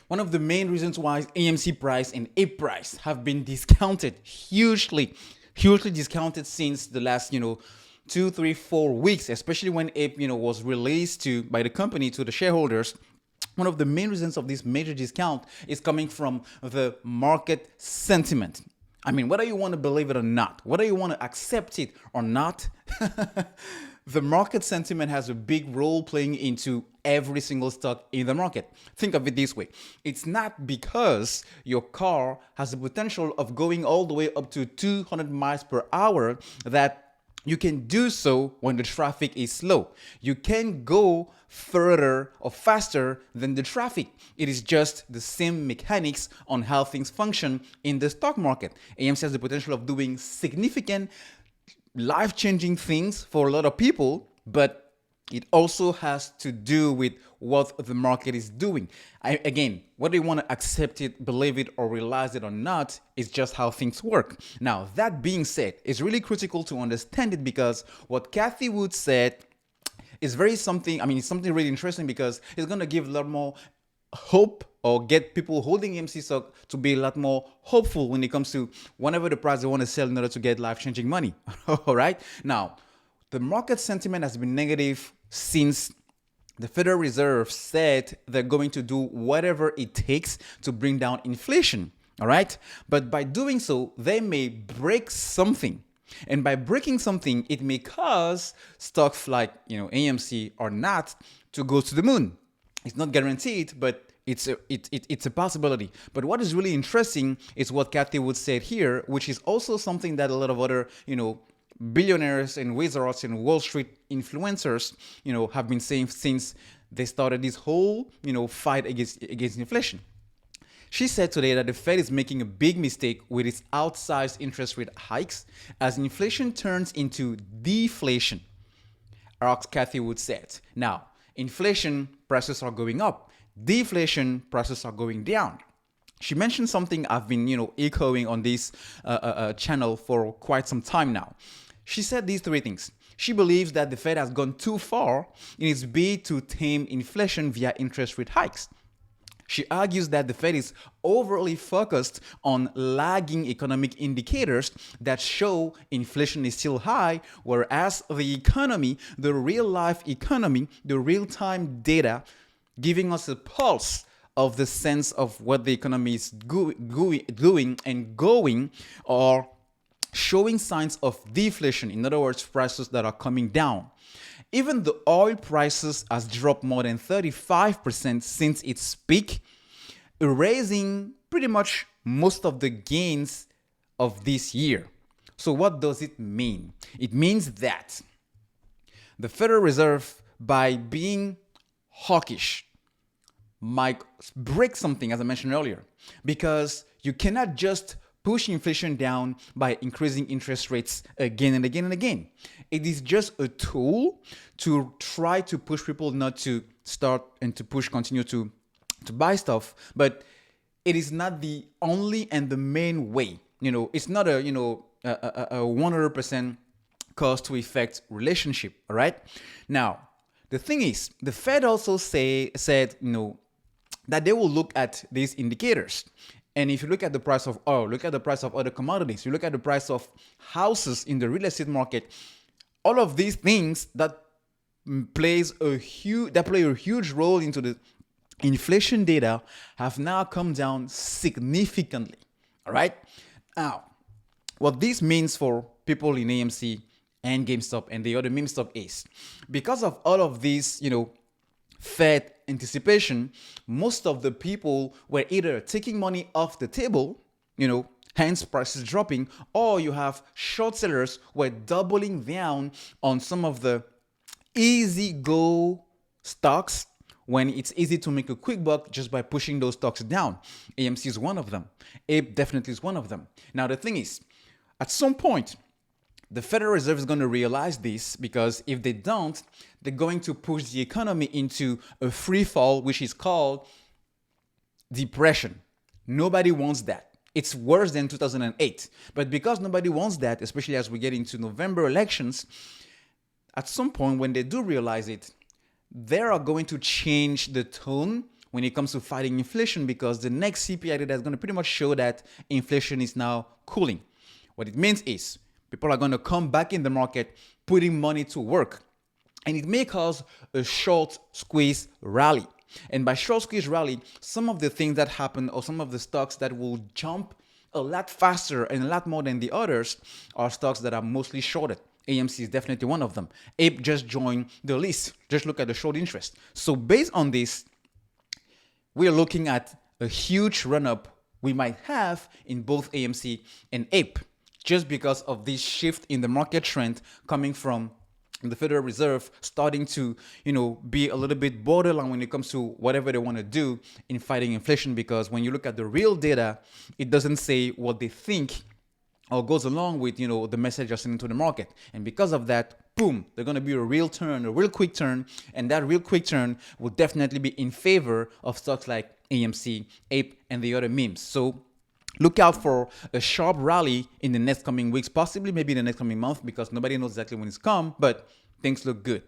One of the main reasons why AMC price and ape price have been discounted hugely discounted since the last 2, 3, 4 weeks, especially when ape was released to by the company to the shareholders. One of the main reasons of this major discount is coming from the market sentiment. I mean, whether you want to believe it or not, whether you want to accept it or not, the market sentiment has a big role playing into every single stock in the market. Think of it this way. It's not because your car has the potential of going all the way up to 200 miles per hour that you can do so when the traffic is slow. You can go further or faster than the traffic. It is just the same mechanics on how things function in the stock market. AMC has the potential of doing significant life-changing things for a lot of people, but it also has to do with what the market is doing. Again, whether you want to accept it, believe it, or realize it or not, is just how things work. Now, that being said, it's really critical to understand it because what Cathie Wood said is it's something really interesting because it's going to give a lot more hope or get people holding AMC stock to be a lot more hopeful when it comes to whenever the price they want to sell in order to get life-changing money. All right? Now, the market sentiment has been negative since the Federal Reserve said they're going to do whatever it takes to bring down inflation. All right? But by doing so, they may break something. And by breaking something, it may cause stocks like AMC or not to go to the moon. It's not guaranteed, but it's a possibility. But what is really interesting is what Cathie Wood said here, which is also something that a lot of other billionaires and wizards and Wall Street influencers have been saying since they started this whole fight against inflation. She said today that the Fed is making a big mistake with its outsized interest rate hikes as inflation turns into deflation. Cathie Wood said. Now, inflation prices are going up, deflation prices are going down. She mentioned something I've been echoing on this channel for quite some time now. She said these three things. She believes that the Fed has gone too far in its bid to tame inflation via interest rate hikes. She argues that the Fed is overly focused on lagging economic indicators that show inflation is still high, whereas the economy, the real-life economy, the real-time data giving us a pulse of the sense of what the economy is doing and going are showing signs of deflation. In other words, prices that are coming down. Even the oil prices has dropped more than 35% since its peak, erasing pretty much most of the gains of this year. So what does it mean? It means that the Federal Reserve, by being hawkish, might break something, as I mentioned earlier, because you cannot just push inflation down by increasing interest rates again and again and again. It is just a tool to try to push people not to start and to continue to buy stuff, but it is not the only and the main way. It's not a 100% cause to effect relationship. All right. Now, the thing is, the Fed also said that they will look at these indicators. And if you look at the price of oil, look at the price of other commodities, you look at the price of houses in the real estate market, all of these things that play a huge role into the inflation data have now come down significantly. All right. Now, what this means for people in AMC and GameStop and the other meme stock is because of all of these, Fed anticipation, most of the people were either taking money off the table, hence prices dropping, or you have short sellers were doubling down on some of the easy go stocks when it's easy to make a quick buck just by pushing those stocks down. AMC is one of them. Ape definitely is one of them. Now, the thing is, at some point, the Federal Reserve is going to realize this because if they don't, they're going to push the economy into a free fall, which is called depression. Nobody wants that. It's worse than 2008. But because nobody wants that, especially as we get into November elections, at some point when they do realize it, they are going to change the tone when it comes to fighting inflation, because the next CPI data is going to pretty much show that inflation is now cooling. What it means is people are going to come back in the market, putting money to work, and it may cause a short squeeze rally. And by short squeeze rally, some of the things that happen, or some of the stocks that will jump a lot faster and a lot more than the others, are stocks that are mostly shorted. AMC is definitely one of them. Ape just joined the list. Just look at the short interest. So based on this, we're looking at a huge run-up we might have in both AMC and Ape, just because of this shift in the market trend coming from the Federal Reserve starting to, be a little bit borderline when it comes to whatever they want to do in fighting inflation. Because when you look at the real data, it doesn't say what they think or goes along with, the message they're sending to the market. And because of that, boom, there's going to be a real turn, a real quick turn. And that real quick turn will definitely be in favor of stocks like AMC, Ape, and the other memes. So look out for a sharp rally in the next coming weeks, possibly maybe in the next coming month, because nobody knows exactly when it's come, but things look good.